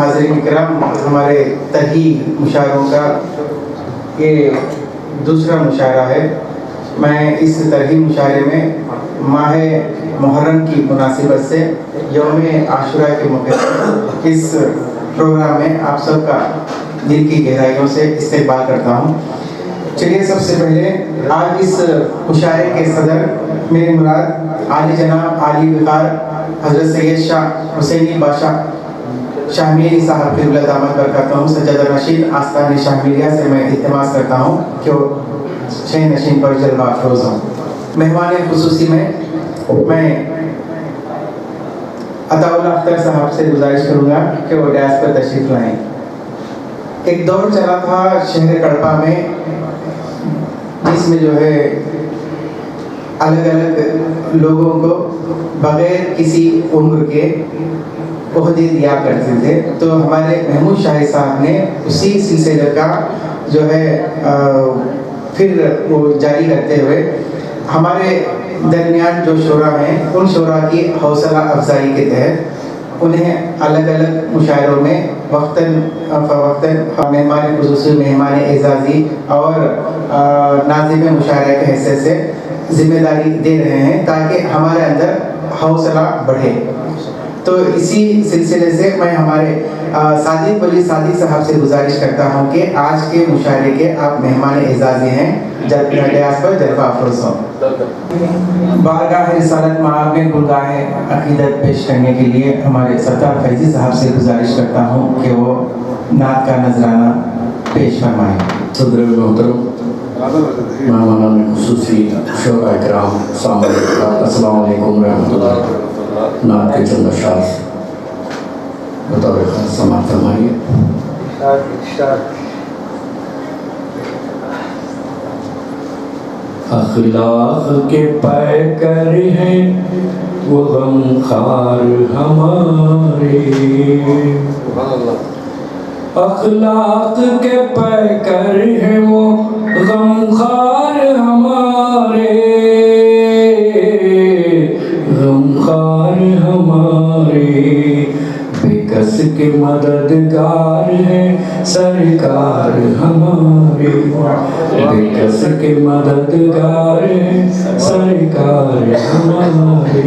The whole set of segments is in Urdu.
حاضرین کرام، ہمارے ترغی مشاعروں کا یہ دوسرا مشاعرہ ہے۔ میں اس ترغی مشاعرے میں ماہ محرم کی مناسبت سے یوم عاشوراء کے موقع پر اس پروگرام میں آپ سب کا دل کی گہرائیوں سے استقبال کرتا ہوں۔ چلیے سب سے پہلے آج اس مشاعرے کے صدر میرے مراد عالی جناب عالی وقار حضرت سید شاہ حسینی بادشاہ شاہ میری صاحب قبلہ دامت برکاتہم سجادہ الرشید آستان شاہ میریہ سے میں التماس کرتا ہوں کہ وہ شہ نشین پر جلوہ افروز ہوں۔ مہمان خصوصی میں عطا اللہ اختر صاحب سے گزارش کروں گا کہ وہ ڈیس پر تشریف لائیں۔ ایک دور چلا تھا شہر کڑپا میں جس میں جو ہے الگ الگ لوگوں کو بغیر کسی عمر کے عہدے دیا کرتے تھے، تو ہمارے محمود شاہ صاحب نے اسی سلسلے کا جو ہے پھر وہ جاری کرتے ہوئے ہمارے درمیان جو شعراء ہیں ان شعراء کی حوصلہ افزائی کے تحت انہیں الگ الگ مشاعروں میں وقتاً فوقتاً مہمان خصوصی، مہمان اعزازی اور ناظم مشاعرہ کے حیثیت سے ذمہ داری دے رہے ہیں تاکہ ہمارے اندر حوصلہ بڑھے۔ تو اسی سلسلے سے میں ہمارے صادق ولی صادق صاحب سے گزارش کرتا ہوں کہ آج کے مشاعرے کے آپ مہمان اعزازی ہیں، ڈیاس پر جلوہ افروز ہوں۔ بارگاہ رسالت معاب میں گلگاہ عقیدت پیش کرنے کے لیے ہمارے ستار فیضی صاحب سے گزارش کرتا ہوں کہ وہ نعت کا نذرانہ پیش فرمائیں۔ صدر محترم، مہمانان خصوصی، شعراء کرام، السلام علیکم ورحمۃ اللہ۔ نعت کے چند اشعار بطور خاص سماعت فرمائیے۔ اخلاق کے پیکر ہیں وہ غمخوار ہمارے، اخلاق کے پیکر ہیں وہ غمخوار ہمارے، غمخوار ہمارے، بے کس کے مددگار ہیں سرکار ہمارے، بے کس کے مددگار ہیں سرکار ہمارے،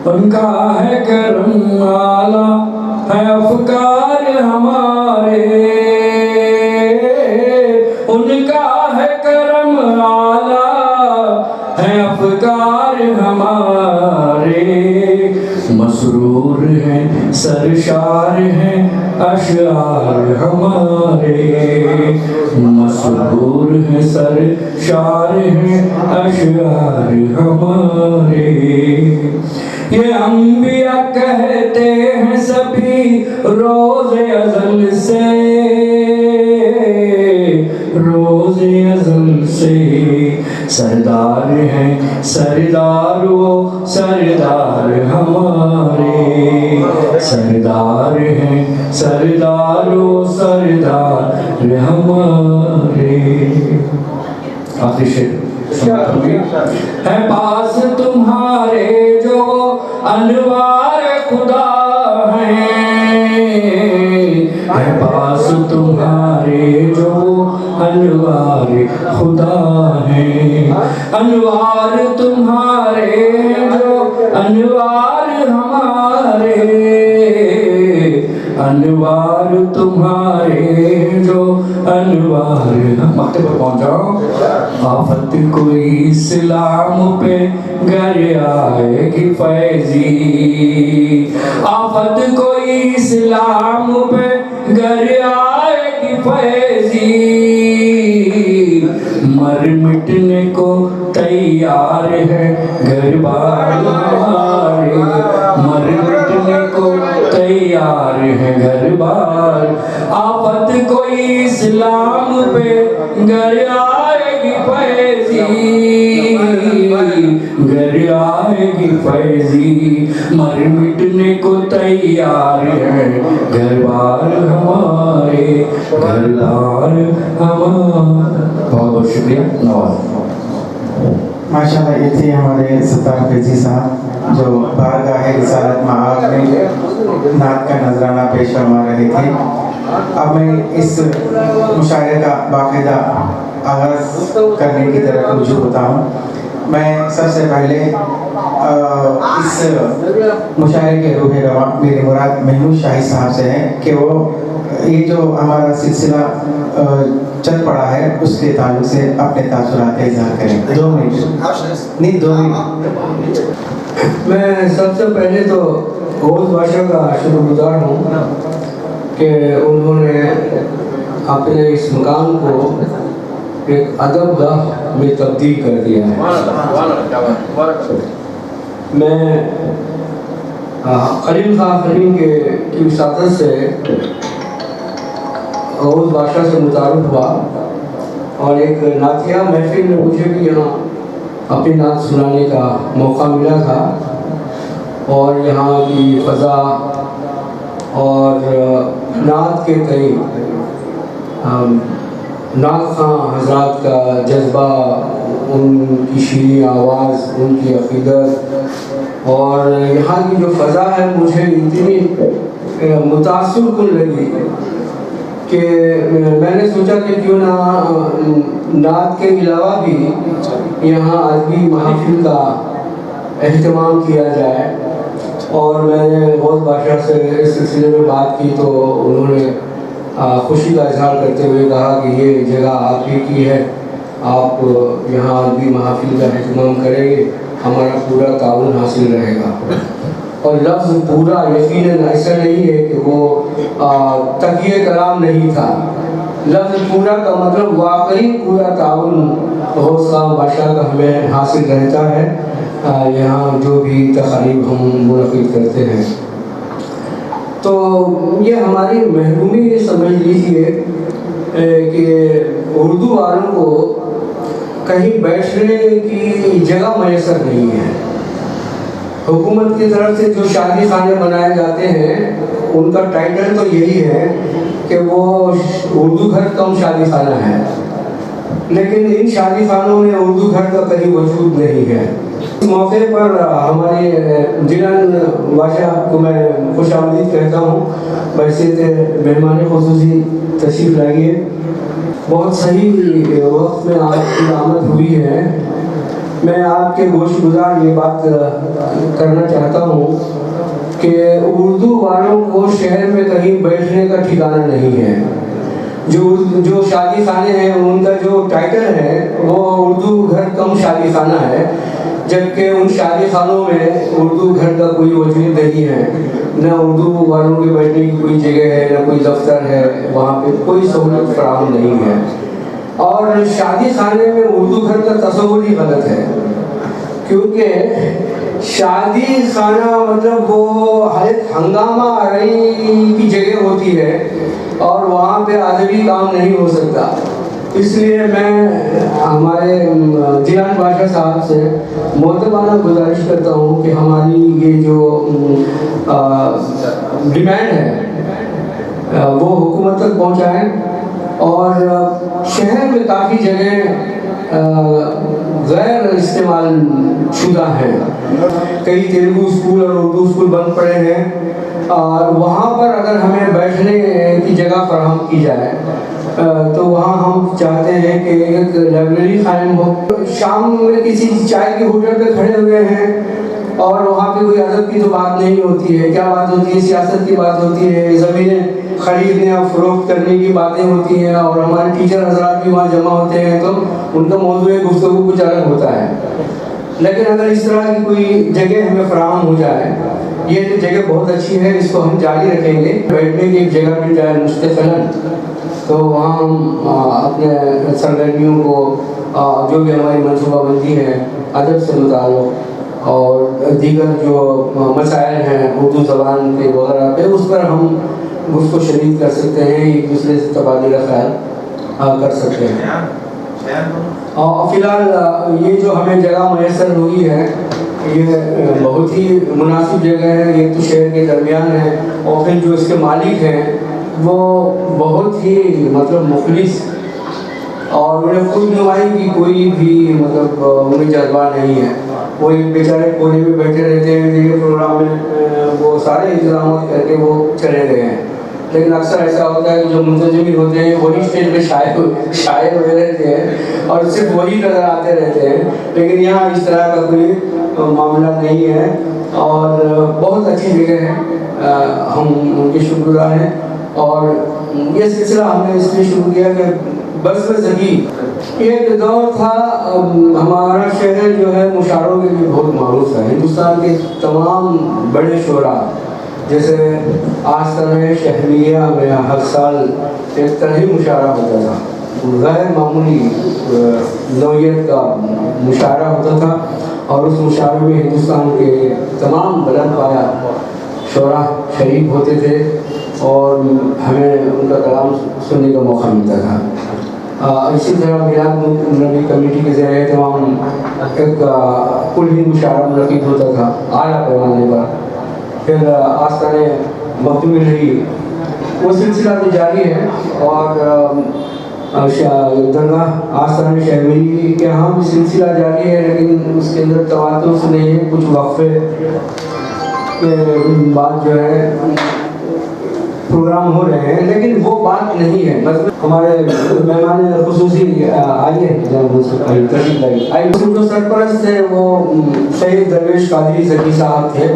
ان کا ہے کرم اعلیٰ ہے افکار ہمارے، ان کا ہے کرم اعلیٰ ہے افکار ہمارے، مسرور ہیں سرشار ہیں اشعار ہمارے، مسرور ہیں سرشار ہیں اشعار ہمارے، یہ انبیاء کہتے ہیں سبھی روز ازل سے، روز ازل سے، سردار ہیں سردار وہ سردار ہمارے، سردار ہیں سردار وہ سردار ہمارے۔ آخری شعر ہے پاس تمہارے جو انوار خدا ہیں، ہے پاس تمہارے جو انوار خدا ہیں، انوار تمہارے جو انوار ہمارے، انوار تمہارے جو انوار مکتب پر پہنچاؤ۔ آفت کوئی اسلام پہ گر آئے گی فیضی، آفت کوئی اسلام پہ گر آئے گی فیضی، مر مٹنے کو تیار ہے گھر بار ہمارے، مر مٹنے کو تیار ہے گھر بار، آفت کوئی اسلام پہ گر آئے گی فیضی، گر آئے گی فیضی، مر مٹنے کو تیار ہے گھر بار ہمارے، گھر بار ہمارے۔ بہت بہت شکریہ، نواز۔ ماشاءاللہ یہ تھے ہمارے ستار فیضی صاحب۔ جو بارگاہ رسالت مآب میں نعت کا نذرانہ پیش فرما رہے تھے. اب میں اس مشاعرے کا باقاعدہ آغاز کرنے کی طرف رجوع ہوتا ہوں. میں سب سے پہلے اس مشاعرے کے روح رواں میری مراد محمود شاہی صاحب سے ہے کہ وہ یہ جو ہمارا سلسلہ چل پڑا ہے اس کے تعلق سے اپنے تاثرات کا اظہار کریں. 2 منٹ نہیں 2 منٹ. میں سب سے پہلے تو غوث بادشاہ کا شکر گزار ہوں کہ انہوں نے اپنے اس مقام کو ایک ادب گاہ میں تبدیل کر دیا ہے. میں خلیل خان خلیم کی وساطت سے غوث بادشاہ سے متعارف ہوا اور ایک نعتیہ محفل میں مجھے بھی یہاں اپنی نعت سنانے کا موقع ملا تھا اور یہاں کی فضا اور نعت کے تئیں نعت خواں حضرات کا جذبہ، ان کی شیریں آواز، ان کی عقیدت اور یہاں کی جو فضا ہے مجھے اتنی متاثر کن لگی کہ میں نے سوچا کہ کیوں نہ نعت کے علاوہ بھی یہاں ادبی محافل کا اہتمام کیا جائے. اور میں نے غوث بادشاہ سے اس سلسلے میں بات کی تو انہوں نے خوشی کا اظہار کرتے ہوئے کہا کہ یہ جگہ آپ ہی کی ہے، آپ یہاں ادبی محافل کا اہتمام کریں گے، ہمارا پورا تعاون حاصل رہے گا. اور لفظ پورا یقیناً ایسا نہیں ہے کہ وہ تقیہ کلام نہیں تھا. لفظ پورا کا مطلب واقعی پورا تعاون غوث خان بادشاہ کا ہمیں حاصل رہتا ہے یہاں جو بھی تقریب ہم منعقد کرتے ہیں. تو یہ ہماری محرومی سمجھ لیجیے کہ اردو والوں کو کہیں بیٹھنے کی جگہ میسر نہیں ہے. حکومت کی طرف سے جو شادی خانے بنائے جاتے ہیں ان کا ٹائٹل تو یہی ہے کہ وہ اردو گھر کم شادی خانہ ہے، لیکن ان شادی خانوں میں اردو گھر کا کہیں وجود نہیں ہے. اس موقع پر ہمارے جنان بادشاہ کو میں خوش آمدید کہتا ہوں. بحیثیت مہمان خصوصی تشریف لائیے. بہت صحیح وقت میں آپ کی آمد ہوئی ہے. میں آپ کے گوش گزار یہ بات کرنا چاہتا ہوں کہ اردو والوں کو شہر میں کہیں بیٹھنے کا ٹھکانہ نہیں ہے. جو شادی خانے ہیں ان کا جو ٹائٹل ہے وہ اردو گھر کم شادی خانہ ہے، جبکہ ان شادی خانوں میں اردو گھر کا کوئی وجود نہیں ہے. نہ اردو والوں کے بیٹھنے کی کوئی جگہ ہے، نہ کوئی دفتر ہے، وہاں پہ کوئی سہولت فراہم نہیں ہے. اور شادی خانے میں اردو گھر کا تصور ہی غلط ہے، کیونکہ شادی خانہ مطلب وہ ایک ہنگامہ آرائی کی جگہ ہوتی ہے اور وہاں پہ ادبی کام نہیں ہو سکتا. اس لیے میں ہمارے جنان بادشاہ صاحب سے مؤدبانہ گزارش کرتا ہوں کہ ہماری یہ جو ڈیمانڈ ہے وہ حکومت تک پہنچائیں. اور شہر میں کافی جگہ غیر استعمال شدہ ہیں. کئی تیلگو اسکول اور اردو اسکول بند پڑے ہیں اور وہاں پر اگر ہمیں بیٹھنے کی جگہ فراہم کی جائے تو وہاں ہم چاہتے ہیں کہ ایک لائبریری قائم ہو. شام میں کسی چائے کے ہوٹل پہ کھڑے ہوئے ہیں اور وہاں پہ کوئی ادب کی تو بات نہیں ہوتی ہے. کیا بات ہوتی ہے؟ سیاست کی بات ہوتی ہے، زمینیں خریدنے اور فروخت کرنے کی باتیں ہوتی ہیں اور ہمارے ٹیچر حضرات بھی وہاں جمع ہوتے ہیں تو ان کا موضوع گفتگو کچھ الگ ہوتا ہے. لیکن اگر اس طرح کی کوئی جگہ ہمیں فراہم ہو جائے، یہ تو جگہ بہت اچھی ہے، اس کو ہم جاری رکھیں گے. بیٹھنے کی ایک جگہ مل جائے مستقلاً تو وہاں ہم اپنے سرگرمیوں کو جو بھی ہماری منصوبہ بندی ہے ادب سے متعلق اور دیگر جو مسائل ہیں اردو زبان کے وغیرہ پہ اس پر ہم گفت و شنید کر سکتے ہیں، ایک دوسرے سے تبادلہ خیال کر سکتے ہیں. اور فی الحال یہ جو ہمیں جگہ میسر ہوئی ہے یہ بہت ہی مناسب جگہ ہے. ایک تو شہر کے درمیان ہے اور پھر جو اس کے مالک ہیں وہ بہت ہی مطلب مخلص اور انہیں خود نمائی کی کوئی بھی مطلب انہیں جذبہ نہیں ہے. وہ ایک بیچارے کونے میں بیٹھے رہتے ہیں دیگر پروگرام میں وہ سارے انتظامات کر کے وہ چلے گئے ہیں. لیکن اکثر ایسا ہوتا ہے کہ جو منتظمین ہوتے ہیں وہی اسٹیج پہ شائع ہوئے رہتے ہیں اور صرف وہی نظر آتے رہتے ہیں. لیکن یہاں اس طرح کا کوئی معاملہ نہیں ہے اور بہت اچھی جگہ ہے. ہم ان کے شکر گزار ہیں. اور یہ سلسلہ ہم نے اس لیے شروع کیا کہ بزم زگی ایک دور تھا. ہمارا شہر جو ہے مشاعروں کے لیے بہت معروف ہے. ہندوستان کے تمام بڑے شعراء جیسے آستانہ شہریہ میں ہر سال ایک طرح مشاعرہ ہوتا تھا. غیر معمولی نوعیت کا مشاعرہ ہوتا تھا اور اس مشاعرے میں ہندوستان کے تمام بلند پایا شعراء شریک ہوتے تھے اور ہمیں ان کا کلام سننے کا موقع ملتا تھا. اسی طرح میلاد نبی کمیٹی کے ذریعے تمام ایک کل ہند مشاعرہ منعقد ہوتا تھا اعلیٰ پیمانے پر. پھر آستانہ مکتوم رہی وہ سلسلہ تو جاری ہے اور درگاہ آستانہ شہری کے یہاں بھی سلسلہ جاری ہے لیکن اس کے اندر تواتر نہیں ہے. کچھ وقفے کے بعد جو ہے پروگرام ہو رہے ہیں لیکن وہ بات نہیں ہے. بس ہمارے مہمان خصوصی آئیے جو سرپرست تھے وہ سید درویش قادری زکی صاحب تھے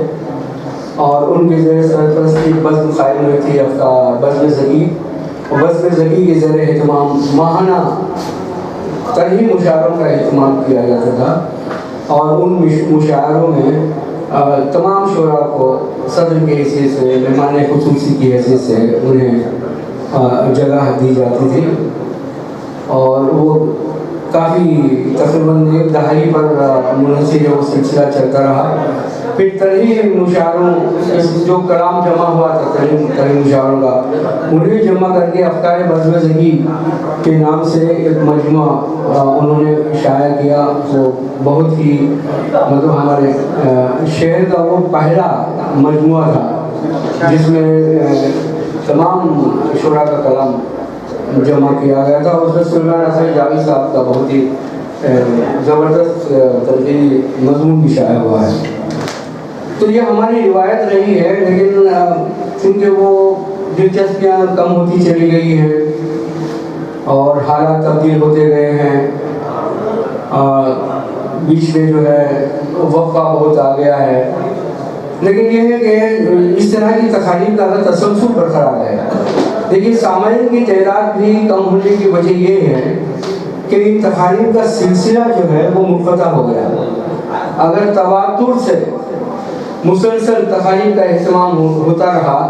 اور ان کے زیر سرپرستی بزم قائم ہوئی تھی بزم زکی. بزم زکی کے زیر اہتمام ماہانہ طرحی مشاعروں کا اہتمام کیا جاتا تھا اور ان مشاعروں میں تمام شعراء کو صدر کی حیثیت سے مہمان خصوصی کی حیثیت سے انہیں جگہ دی جاتی تھی اور وہ کافی تقریباً ایک دہائی پر منحصر وہ سلسلہ چلتا رہا. پھر طرحی مشاعروں جو کلام جمع ہوا تھا طرحی مشاعروں کا انہیں جمع کر کے افکار بزم زکی کے نام سے ایک مجموعہ انہوں نے شائع کیا. وہ بہت ہی مطلب ہمارے شہر کا وہ پہلا مجموعہ تھا جس میں تمام شعراء کا کلام جمع کیا گیا تھا. اس میں سلمان حسین جاوید صاحب کا بہت ہی زبردست تنقیدی مضمون بھی شائع ہوا ہے. تو یہ ہماری روایت رہی ہے لیکن چونکہ وہ دلچسپیاں کم ہوتی چلی گئی ہیں اور حالات تبدیل ہوتے گئے ہیں. بیچ میں جو ہے وقفہ بہت آ گیا ہے لیکن یہ ہے کہ اس طرح کی تقاریب کا تسلسل برقرار ہے. لیکن سامعین کی تعداد بھی کم ہونے کی وجہ یہ ہے کہ ان تقاریب کا سلسلہ جو ہے وہ منقطع ہو گیا. اگر تواتر سے مسلسل تقاریب کا اہتمام ہوتا رہا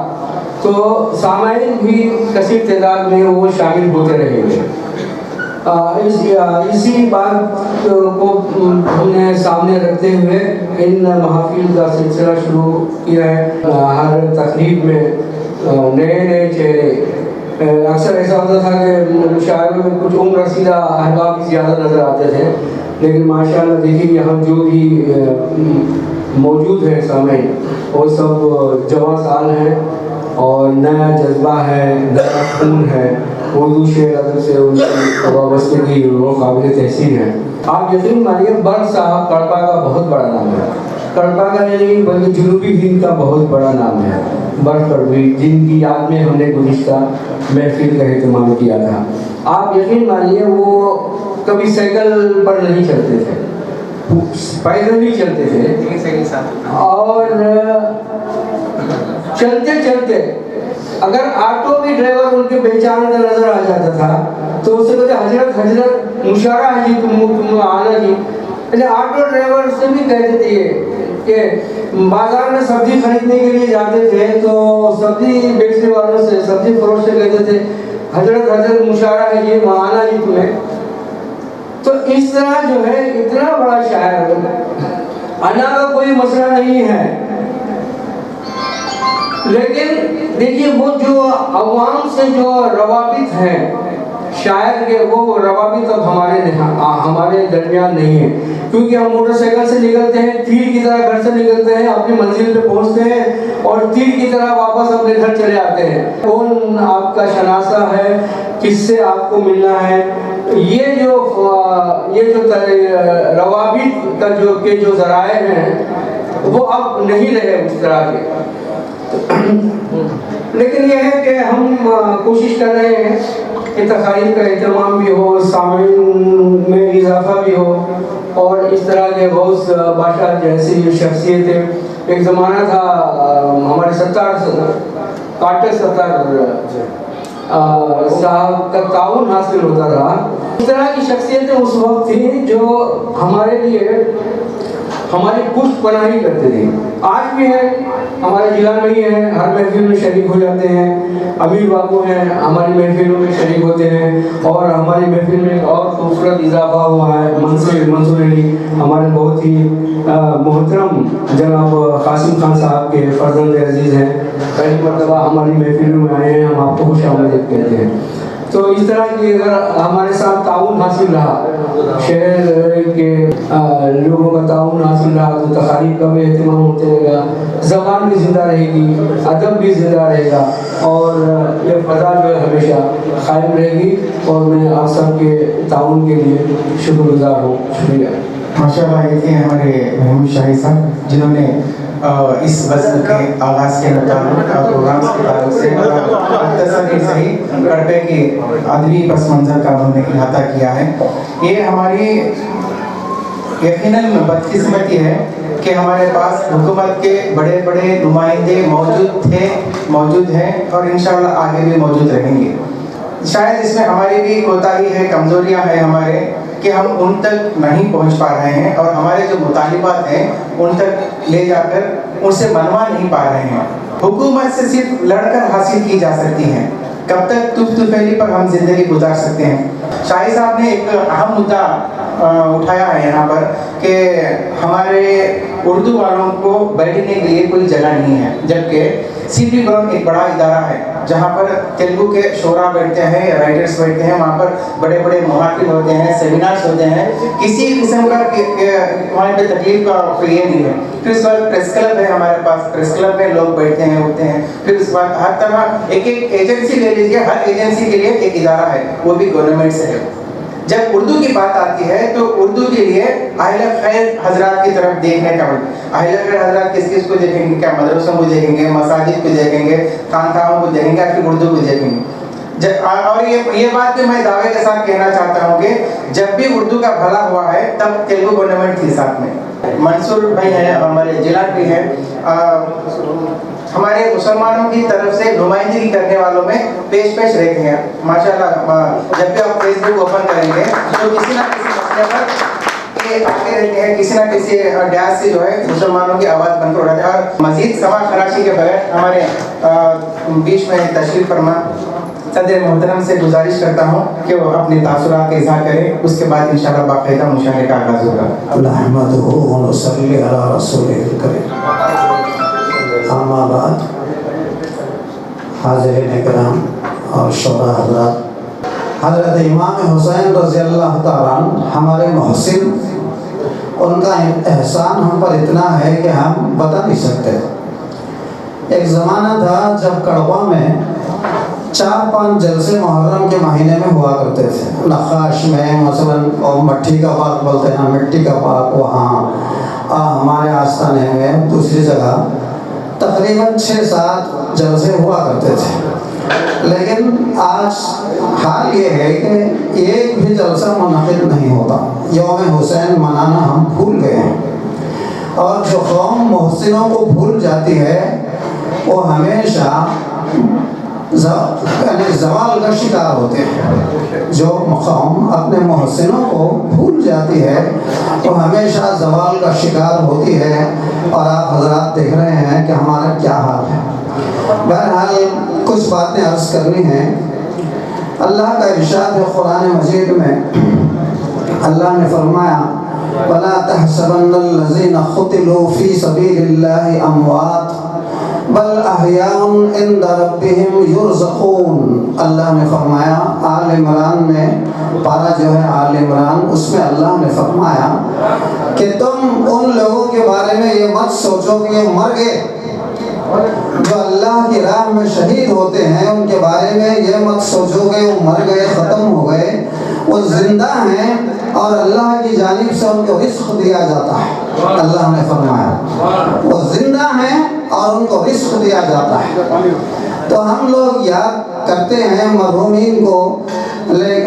تو سامعین بھی کثیر تعداد میں وہ شامل ہوتے رہیں گے. اسی بات کو ہم نے سامنے رکھتے ہوئے ان محافل کا سلسلہ شروع کیا ہے. ہر تقریب میں نئے چہرے اکثر ایسا ہوتا تھا کہ مشاعروں میں کچھ عمر رسیدہ احباب زیادہ نظر آتے تھے لیکن ماشاءاللہ دیکھیے یہاں جو بھی موجود ہیں سامعین وہ سب جوان سال ہیں اور نیا جذبہ ہے نیا خون ہے. اردو شعر ادب سے ان کی وابستگی وہ قابل تحسین ہے. آپ یقین مانیے برق صاحب کڑپا کا بہت بڑا نام ہے. کڑپا کا نہیں بلکہ جنوبی ہند کا بہت بڑا نام ہے برق کڑوی جن کی یاد میں ہم نے گزشتہ محفل کا اہتمام کیا تھا. آپ یقین مانیے وہ کبھی سائیکل پر نہیں چلتے تھے پیدل ہی چلتے تھے اور چلتے چلتے اگر آٹو بھی ڈرائیور ان کے پہچان کا نظر آ جاتا تھا تو اس سے کہتے حضرت مشاعرہ ہے جی تم آنا جی. آٹو ڈرائیور سے بھی کہتے تھے کہ بازار میں سبزی خریدنے کے لیے جاتے تھے تو سبزی بیچنے والوں سے سبزی فروش سے کہتے تھے حضرت مشاعرہ ہے جی وہاں آنا جی تمہیں. تو اس طرح جو ہے اتنا بڑا شاعر انا کا کوئی مسئلہ نہیں ہے لیکن دیکھیے وہ جو عوام سے جو روابط ہیں شاعر کے وہ روابط اب ہمارے درمیان نہیں ہے کیونکہ ہم موٹر سائیکل سے نکلتے ہیں تیر کی طرح گھر سے نکلتے ہیں اپنی منزل پہ پہنچتے ہیں اور تیر کی طرح واپس اپنے گھر چلے آتے ہیں. کون آپ کا شناسہ ہے کس سے آپ کو ملنا ہے یہ جو یہ جو روابط کا جو ذرائع ہیں وہ اب نہیں رہے اس طرح کے، لیکن یہ ہے کہ ہم کوشش کر رہے ہیں کہ تقاریب کا اہتمام بھی ہو، سامعین میں اضافہ بھی ہو، اور اس طرح کے غوث بادشاہ جیسی شخصیتیں، ایک زمانہ تھا ہمارے ستار صاحب کا تعاون حاصل ہوتا رہا، اس طرح کی شخصیتیں اس وقت تھیں جو ہمارے لیے ہماری پشت پناہی کرتے تھے، آج بھی ہیں، ہمارے ضلع میں ہی ہیں، ہر محفل میں شریک ہو جاتے ہیں، امیر بابو ہیں ہماری محفلوں میں شریک ہوتے ہیں، اور ہماری محفل میں ایک اور خوبصورت اضافہ ہوا ہے، منصور علی ہمارے بہت ہی محترم جناب قاسم خان صاحب کے فرزند عزیز ہیں، پہلی مرتبہ ہماری محفلوں میں آئے ہیں، ہم آپ کو خوش آمدید کہتے ہیں۔ تو اس طرح کی اگر ہمارے ساتھ تعاون حاصل رہا، شہر کے لوگوں کا تعاون حاصل رہا، تو تقاریب کا بھی اہتمام ہوتے رہے گا، زبان بھی زندہ رہے گی، ادب بھی زندہ رہے گا، اور یہ فضا جو ہے ہمیشہ قائم رہے گی، اور میں آپ سب کے تعاون کے لیے شکر گزار ہوں۔ شکریہ۔ ماشاءاللہ، یہ تھے ہمارے محمود شاہی صاحب جنہوں نے اس وزن کے آغاز کے مطابق پروگرامز کے تعلق سے مختصر ہی صحیح کڑپے کی ادبی پس منظر کا انہوں نے احاطہ کیا ہے۔ یہ ہماری یقیناً بدقسمتی ہے کہ ہمارے پاس حکومت کے بڑے بڑے نمائندے موجود تھے، موجود ہیں، اور انشاءاللہ آگے بھی موجود رہیں گے۔ شاید اس میں ہماری بھی کوتاہی ہے، کمزوریاں ہیں ہمارے، کہ ہم ان تک نہیں پہنچ پا رہے ہیں، اور ہمارے جو مطالبات ہیں ان تک لے جا کر ان سے منوا نہیں پا رہے ہیں۔ حکومت سے صرف لڑ کر حاصل کی جا سکتی ہیں، کب تک تف تفیلی پر ہم زندگی گزار سکتے ہیں۔ شاہی صاحب نے ایک اہم مدعا اٹھایا ہے یہاں پر کہ ہمارے اردو والوں کو بیٹھنے کے لیے کوئی جگہ نہیں ہے، جبکہ سی پی گراؤنڈ ایک بڑا ادارہ ہے جہاں پر تیلگو کے شعراء بیٹھتے ہیں، رائٹرز بیٹھتے ہیں، وہاں پر بڑے بڑے محافل ہوتے ہیں، سیمینارز ہوتے ہیں، کسی قسم کا وہاں پہ تکلیف کا یہ نہیں ہے۔ پھر اس بعد پریس کلب ہے ہمارے پاس، پریس کلب میں لوگ بیٹھتے ہیں، اٹھتے ہیں۔ پھر اس بعد ہر طرح ایک ایجنسی لے لیجیے، ہر ایجنسی کے لیے ایک ادارہ ہے، وہ بھی گورنمنٹ سے ہے۔ جب اردو کی بات آتی ہے تو اردو کے لیے اہل خیر حضرات کی طرف دیکھنے کا اہل خیر حضرات کس کس کو دیکھیں گے؟ کیا مدرسوں کو دیکھیں گے، مساجد کو دیکھیں گے، خانقاہوں کو دیکھیں گے، پھر اردو کو دیکھیں گے۔ اور یہ بات بھی میں دعوے کے ساتھ کہنا چاہتا ہوں کہ جب بھی اردو کا بھلا ہوا ہے تب تیلگو گورنمنٹ تھی ساتھ میں۔ منصور بھائی ہیں، ہمارے ضلع بھی ہیں، ہمارے مسلمانوں کی طرف سے نمائندگی کرنے والوں میں پیش رہتے ہیں ماشاءاللہ۔ جب بھی آپ فیس بک اوپن کریں گے تو کسی نہ کسی مسئلے پر یہ آتے رہتے ہیں، کسی نہ کسی ڈیاس سے جو ہے مسلمانوں کی آواز بن کر اٹھاتے ہیں۔ اور مزید سما خراشی کے بغیر ہمارے بیچ میں تشریف فرما صدر محترم سے گزارش کرتا ہوں کہ وہ اپنے تاثرات کا اظہار کریں، اس کے بعد انشاءاللہ باقاعدہ مشاعرے کا آغاز ہوگا۔ نحمدہ و نصلی علی رسولہ الکریم، اما بعد، حاضرین کرام اور شعراء حضرات، حضرت امام حسین رضی اللہ تعالیٰ عنہ ہمارے محسن، ان کا احسان ہم پر اتنا ہے کہ ہم بتا نہیں سکتے۔ ایک زمانہ تھا جب کڑوا میں 4-5 جلسے محرم کے مہینے میں ہوا کرتے تھے۔ نقاش میں مثلاً مٹھی کا باغ بولتے ہیں، مٹی کا باغ، وہاں ہمارے آستانے میں دوسری جگہ تقریباً 6-7 جلسے ہوا کرتے تھے۔ لیکن آج حال یہ ہے کہ ایک بھی جلسہ منعقد نہیں ہوتا۔ یوم حسین منانا ہم بھول گئے ہیں، اور جو قوم محسنوں کو بھول جاتی ہے وہ ہمیشہ زوال کا شکار ہوتے ہیں۔ جو قوم اپنے محسنوں کو بھول جاتی ہے وہ ہمیشہ زوال کا شکار ہوتی ہے، اور آپ حضرات دیکھ رہے ہیں کہ ہمارا کیا حال ہے۔ بہرحال کچھ باتیں عرض کرنی ہیں۔ اللہ کا ارشاد ہے قرآن مجید میں، اللہ نے فرمایا وَلَا تَحْسَبَنَّ الَّذِينَ قُتِلُوا فِي سَبِيلِ اللَّهِ أَمْوَاتٌ بل احیاء عند ربهم یرزقون۔ اللہ نے فرمایا آل عمران میں، پارہ جو ہے آل عمران، اس میں اللہ نے فرمایا کہ تم ان لوگوں کے بارے میں یہ مت سوچو کہ یہ مر گئے، جو اللہ کی راہ میں شہید ہوتے ہیں ان کے بارے میں یہ مت سوچو کہ وہ مر گئے، ختم ہو گئے، وہ زندہ ہیں اور اللہ کی جانب سے ان کو رزق دیا جاتا ہے۔ اللہ نے فرمایا وہ زندہ ہیں اور ان کو رزق دیا جاتا ہے۔ تو ہم لوگ یاد کرتے ہیں مرحومین کو،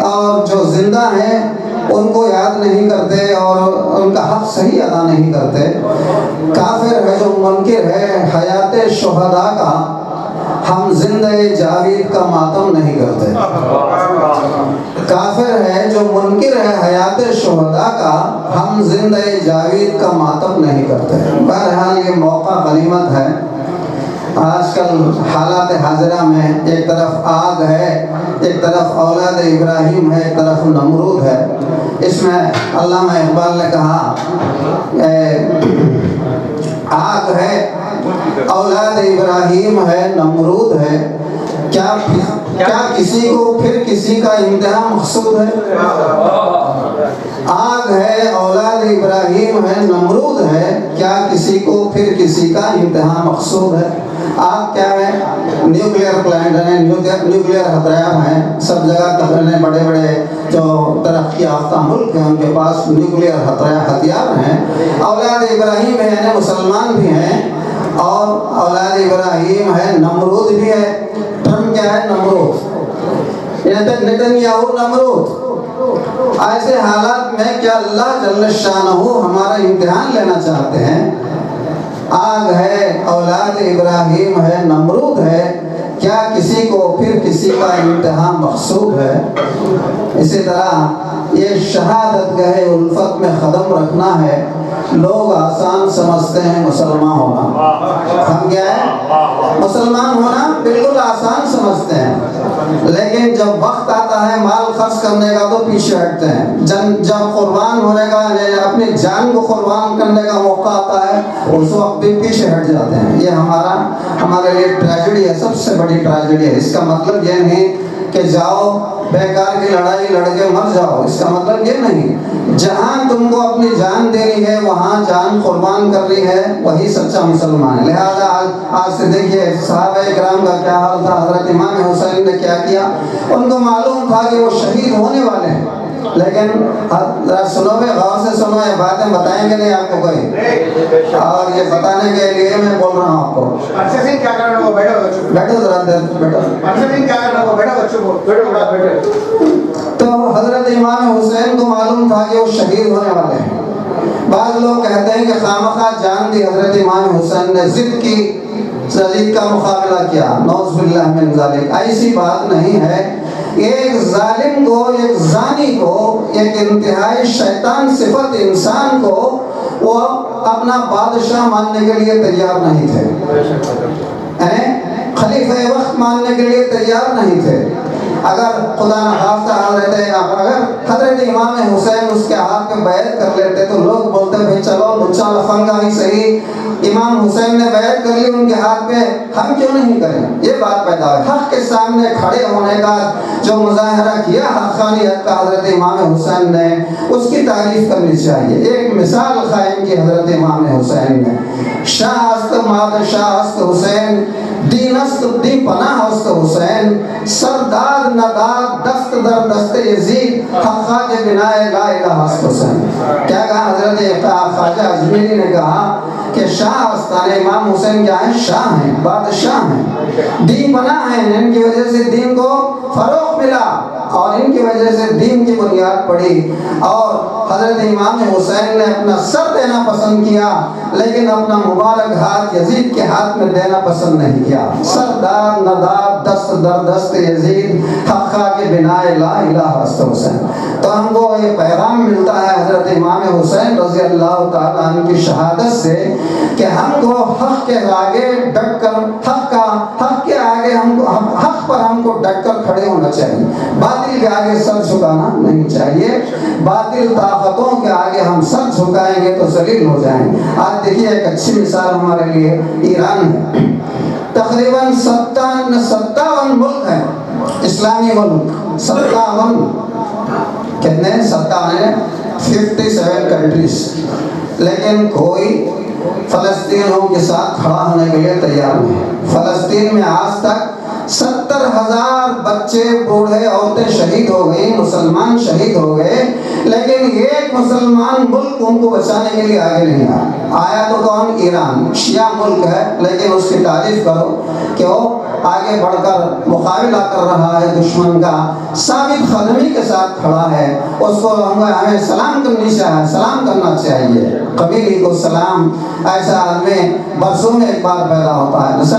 اور جو زندہ ہیں ان کو یاد نہیں کرتے اور ان کا حق صحیح ادا نہیں کرتے۔ کافر ہے جو منکر ہے حیات شہداء کا، ہم زندہ جاوید کا ماتم نہیں کرتے۔ کافر ہے جو منکر ہے حیات شہداء کا، ہم زندہ جاوید کا ماتم نہیں کرتے۔ بہرحال یہ موقع غنیمت ہے۔ آج کل حالات حاضرہ میں ایک طرف آگ ہے، ایک طرف اولاد ابراہیم ہے، ایک طرف نمرود ہے۔ اس میں علامہ اقبال نے کہا آگ ہے، اولاد ابراہیم ہے، نمرود ہے، کیا کسی کو پھر کسی کا امتحان مقصود ہے؟ آگ ہے، اولاد ابراہیم ہے، نمرود ہے، کیا کسی کو پھر کسی کا امتحان مقصود ہے؟ آگ کیا ہے؟ نیوکلیئر پلانٹ ہیں، نیوکلیئر ہتھیار ہیں، سب جگہ تقریباً بڑے بڑے جو ترقی یافتہ ملک ہیں ان کے پاس نیوکلیئر ہتھیار ہیں۔ اولاد ابراہیم ہے یعنی مسلمان بھی ہیں، اور اولاد ابراہیم ہے، نمرود بھی ہے۔ ٹرمپ کیا ہے؟ نمرود، نتنیاہو نمرود۔ ایسے حالات میں کیا اللہ جل شانہ ہمارا امتحان لینا چاہتے ہیں؟ آگ ہے، اولاد ابراہیم ہے، نمرود ہے، کیا کسی کو پھر کسی کا امتحان مقصود ہے؟ اسی طرح یہ شہادت گاہ الفت میں قدم رکھنا ہے۔ لوگ آسان سمجھتے ہیں مسلمان ہونا۔ ہم کیا ہے؟ مسلمان ہونا بالکل آسان سمجھتے ہیں، لیکن جب وقت آتا ہے مال خرچ کرنے کا تو پیچھے ہٹتے ہیں۔ جب قربان ہونے کا اپنی جان کو قربان کرنے کا موقع آتا ہے اس وقت بھی پیچھے ہٹ جاتے ہیں۔ یہ ہمارے لیے ٹریجڈی ہے، سب سے بڑی ٹریجڈی ہے۔ اس کا مطلب یہ نہیں کہ جاؤ بیکار کی لڑائی لڑ کے مر جاؤ، اس کا مطلب یہ نہیں۔ جہاں تم کو اپنی جان دینی ہے وہاں جان قربان کرنی ہے، وہی سچا مسلمان ہے۔ لہذا آج سے دیکھیے صحابہ کرام کا کیا حال تھا، حضرت امام حسین نے کیا کیا۔ ان کو معلوم تھا کہ وہ شہید ہونے والے ہیں، لیکن سنو بے غور سے سنو، یہ باتیں بتائیں گے نہیں آپ کو کوئی، اور یہ بتانے کے لیے میں بول رہا ہوں آپ کو۔ بیٹھو ذرا دیر بیٹھو۔ تو حضرت امام حسین کو معلوم تھا کہ وہ شہید ہونے والے ہیں۔ بعض لوگ کہتے ہیں کہ خامخواہ جان دی حضرت امام حسین نے، ضد کی، ضد کا مقابلہ کیا، نعوذ باللہ من ذالک۔ ایسی بات نہیں ہے۔ ایک ظالم کو، ایک زانی کو، ایک انتہائی شیطان صفت انسان کو وہ اپنا بادشاہ ماننے کے لیے تیار نہیں تھے، خلیفہ وقت ماننے کے لیے تیار نہیں تھے۔ اگر خدا نخواستہ اگر حضرت امام حسین اس کے ہاتھ پہ بیعت کر لیتے تو لوگ بولتے بھائی چلو لچا لفنگا ہی صحیح، امام حسین نے بیعت کر لی ان کے ہاتھ پہ، ہم کیوں نہیں کریں؟ یہ بات پیدا ہوئی۔ حق کے سامنے کھڑے ہونے کا جو مظاہرہ کیا حقانیت کا حضرت امام حسین نے، اس کی تعریف کرنی چاہیے۔ ایک مثال قائم کی حضرت امام حسین نے، شاہ است ماد شاہ است حسین، دین است دی پناہ است حسین، سرداد نداد دست در دست یزید، حقا کے بنا لا الہ است حسین۔ کیا کہا حضرت خواجہ اجمیری نے کہا کہ شاہ آستان امام حسین کیا ہیں؟ شاہ ہیں، بادشاہ ہیں، دین پناہ ہیں، ان کی وجہ سے دین کو فروغ ملا اور ان کی وجہ سے دین کی بنیاد پڑی۔ اور حضرت امام حسین نے اپنا سر دینا پسند کیا لیکن اپنا مبارک ہاتھ یزید کے ہاتھ میں دینا پسند نہیں کیا۔ سردار نداد دست در دست یزید، حقا کے بنا لا الہ است حسین۔ تو ہم کو یہ پیغام ملتا ہے حضرت امام حسین رضی اللہ تعالیٰ عنہ کی شہادت سے کہ ہم کو حق کے آگے ڈٹ کر حق کے آگے حق پر ہم کو ڈٹ کر کھڑے ہونا چاہیے، باطل کے آگے سر جھکانا نہیں چاہیے۔ باطل طاقتوں کے آگے ہم سر جھکائیں گے تو ذلیل ہو جائیں گے۔ آج دیکھیے ایک اچھی مثال ہمارے لیے ایران ہے، تقریباً 57 ملک ہیں اسلامی ملک، 57 کتنے 57 کنٹریز، لیکن کوئی فلسطینیوں کے ساتھ کھڑا ہونے کے لیے تیار نہیں۔ فلسطین میں آج تک 70,000 ہزار بچے بوڑھے عورتیں شہید ہو گئی, مسلمان شہید ہو گئے, لیکن ایک مسلمان ملک ان کو بچانے کے لیے آگے نہیں آیا تو کون؟ ایران. شیعہ ملک ہے لیکن اس کی تعریف کرو کہ وہ آگے بڑھ کر مقابلہ کر رہا ہے دشمن کا, ثابت قدمی کے ساتھ کھڑا ہے. اس کو ہمیں سلام کرنا چاہیے. قبیلی کو سلام. ایسا آدمی برسوں میں ایک بار پیدا ہوتا ہے, ایسا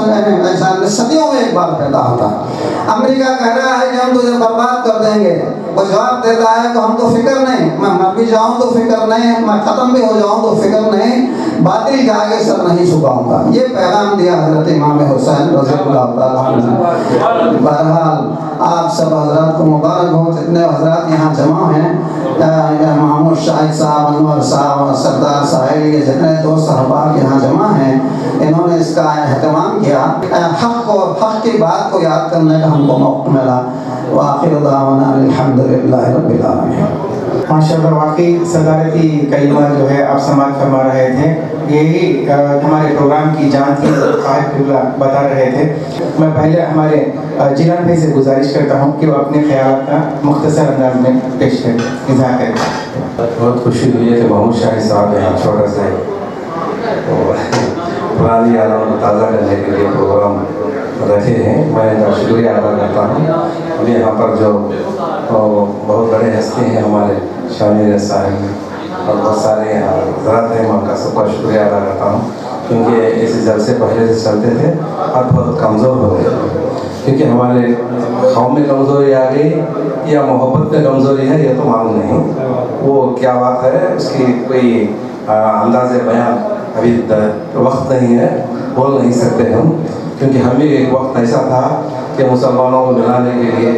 آدمی صدیوں میں ایک بار پیدا ہوتا ہے. امریکہ کہہ رہا ہے کہ ہم تجھے برباد کر دیں گے, وہ جواب دیتا ہے کہ ہم تو فکر نہیں, میں مر بھی جاؤں تو فکر نہیں, میں ختم بھی ہو جاؤں تو فکر نہیں, باطل کے آگے سر نہیں جھکاؤں گا. یہ پیغام دیا حضرت امام حسین رضی اللہ تعالیٰ عنہ. بہرحال آپ سب حضرات کو مبارک ہو, جتنے حضرات یہاں جمع ہیں, محمود شاہد صاحب, انور صاحب, سردار صاحب, یہ جتنے دوست احباب یہاں جمع ہیں, انہوں نے اس کا اہتمام کیا. حق کی بات کو یاد کرنے کا ہم کو موقع ملا. وآخر دعوانا الحمدللہ رب العالمین. ماشاءاللہ, واقعی صدارتی کلمہ جو ہے آپ سماعت فرما رہے تھے, یہی ہمارے پروگرام کی جان تھی, صاحب قبلہ بتا رہے تھے. میں پہلے ہمارے جیلان بھائی سے گزارش کرتا ہوں کہ وہ اپنے خیالات کا مختصر انداز میں پیش کریں, اظہار کریں. بہت خوشی ہوئی ہے کہ محمود شاہد صاحب یہاں چھوٹا سے پرانی یادوں کو تازہ کرنے کے لیے پروگرام رکھے ہیں. میں ان کا شکریہ ادا کرتا ہوں. ابھی یہاں پر جو بہت بڑے ہستی ہیں ہمارے شامل صاحب اور بہت سارے حضرات ہیں, میں ان کا سب کا شکریہ ادا کرتا ہوں, کیونکہ ایسے جلسے پہلے سے چلتے تھے اور بہت کمزور ہو گئے, کیونکہ ہمارے قوم میں کمزوری آ گئی یا محبت میں کمزوری ہے یہ تو معلوم نہیں. وہ کیا بات ہے اس کی کوئی انداز بیان ابھی وقت نہیں ہے, بول نہیں سکتے ہم, کیونکہ ہم بھی ایک وقت ایسا تھا کہ مسلمانوں کو ملانے کے لیے,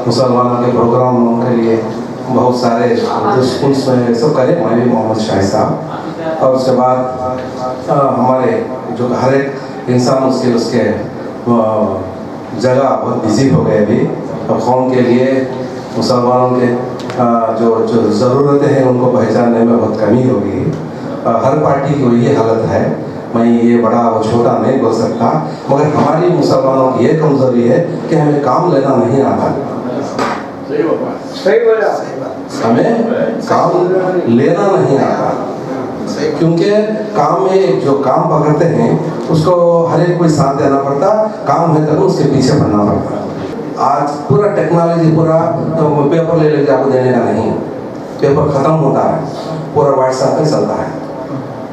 مسلمانوں کے پروگراموں کے لیے بہت سارے اسکولس میں سب کرے, میں بھی محمد شاہد صاحب. اور اس کے بعد ہمارے جو ہر ایک انسان اس کے جگہ بہت بزی ہو گئے. ابھی اب قوم کے لیے مسلمانوں کے جو ضرورتیں ہیں ان کو پہچاننے میں بہت کمی ہو گئی. ہر پارٹی کی یہ حالت ہے, میں یہ بڑا وہ چھوٹا نہیں بول سکتا, مگر ہماری مسلمانوں کی یہ کمزوری ہے کہ ہمیں کام لینا نہیں آتا. ہمیں کام لینا نہیں آتا, کیونکہ کام میں جو کام پکڑتے ہیں اس کو ہر ایک کوئی ساتھ دینا پڑتا, کام ہے تو اس کے پیچھے بڑھنا پڑتا. آج پورا ٹیکنالوجی پورا پیپر لے کے آپ کو دینے کا نہیں, پیپر ختم ہوتا ہے, پورا واٹس ایپ پہ چلتا ہے.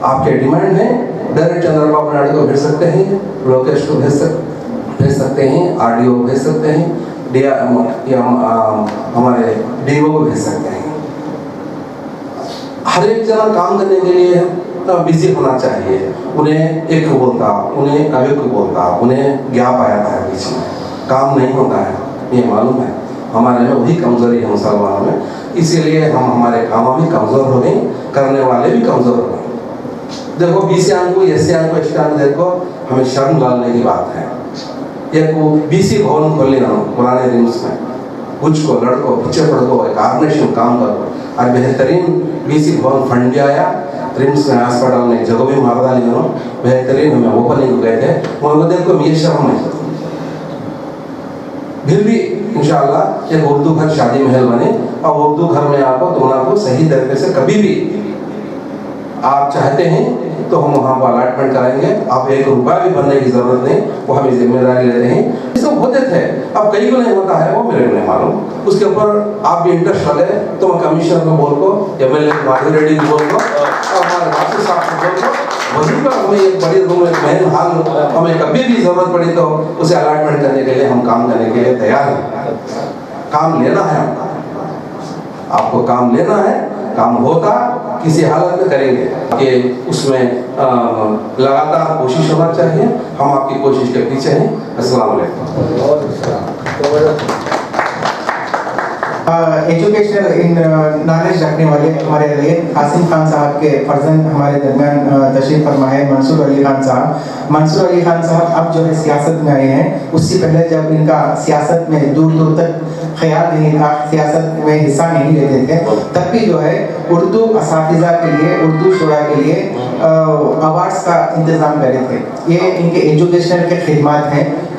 آپ کے ڈیمانڈ ہے ڈائریکٹ چندر بابو نائیڈو کو بھیج سکتے ہیں, لوکیش کو بھیج سکتے ہیں, RDO کو بھیج سکتے ہیں, یا ہمارے DO کو بھیج سکتے ہیں. ہر ایک جگہ کام کرنے کے لیے بزی ہونا چاہیے. انہیں ایک کو بولتا, انہیں کبھی کو بولتا, انہیں گیپ آیا تھا بیچ میں, کام نہیں ہوتا ہے. یہ معلوم ہے ہمارے میں وہی کمزوری ہے مسلمانوں میں, اسی لیے ہمارے کاموں بھی کمزور ہو گئی, کرنے والے بھی کمزور ہو گئے. دیکھو BC کو SC کو ST دیکھو, ہمیں شرم ڈالنے کی بات ہے. یہ کو BC بھون کھولنے نا پرانے دن میں کچھ کو لڑکو بچے پڑھ دو, ایک آرگنیشن کام کرو. اور بہترین BC بھون فنڈ بھی آیا, رمس میں ہاسپٹل میں جگہ بھی مار ڈالی انہوں, بہترین ہمیں اوپننگ کو گئے تھے. وہ دیکھو یہ شرم نہیں, پھر بھی انشاءاللہ ایک اردو گھر شادی محل بنے, اور اردو گھر میں آپ کو تمہارا کو صحیح طریقے سے کبھی بھی آپ چاہتے ہیں تو ہم وہاں پر الاٹمنٹ کریں گے. آپ ایک روپیہ بھی بننے کی ضرورت نہیں, وہ ہمیں ذمہ داری لیتے ہیں. یہ سب ہوتے تھے, اب کئی کو نہیں ہوتا ہے, وہ میرے کو نہیں معلوم. اس کے اوپر آپ بھی انٹرسٹ لگے تو میں کمشنر کو بول کو, MLA مادھو ریڈی کو بول کو, اور ہمارے باسو صاحب کو بول کو, وہیں پر ہمیں ایک بڑی روم ایک مین ہال, ہمیں کبھی بھی ضرورت پڑی تو اسے الاٹمنٹ کرنے کے لیے ہم کام کرنے کے لیے تیار ہیں. کام لینا ہے, آپ کو کام لینا ہے, کام ہوتا کسی حالت میں کریں گے کہ اس میں لگاتار کوشش ہونا چاہیے. ہم آپ کی کوشش کے پیچھے ہیں. السلام علیکم. ایجوکیشنل نالج رکھنے والے ہمارے رئیس قاسم خان صاحب کے فرزند ہمارے درمیان تشریف فرما ہے منصور علی خان صاحب. منصور علی خان صاحب اب جو ہے سیاست میں آئے ہیں, اس سے پہلے جب ان کا سیاست میں دور دور تک خیال نہیں تھا, سیاست میں حصہ نہیں لیتے تھے, تب بھی جو ہے اردو اساتذہ کے لیے, اردو شعراء کے لیے ایوارڈس کا انتظام کرے تھے. یہ ان کے ایجوکیشنل کے خدمات ہیں.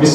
20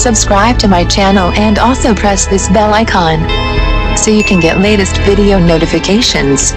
Subscribe to my channel and also press this bell icon so you can get latest video notifications.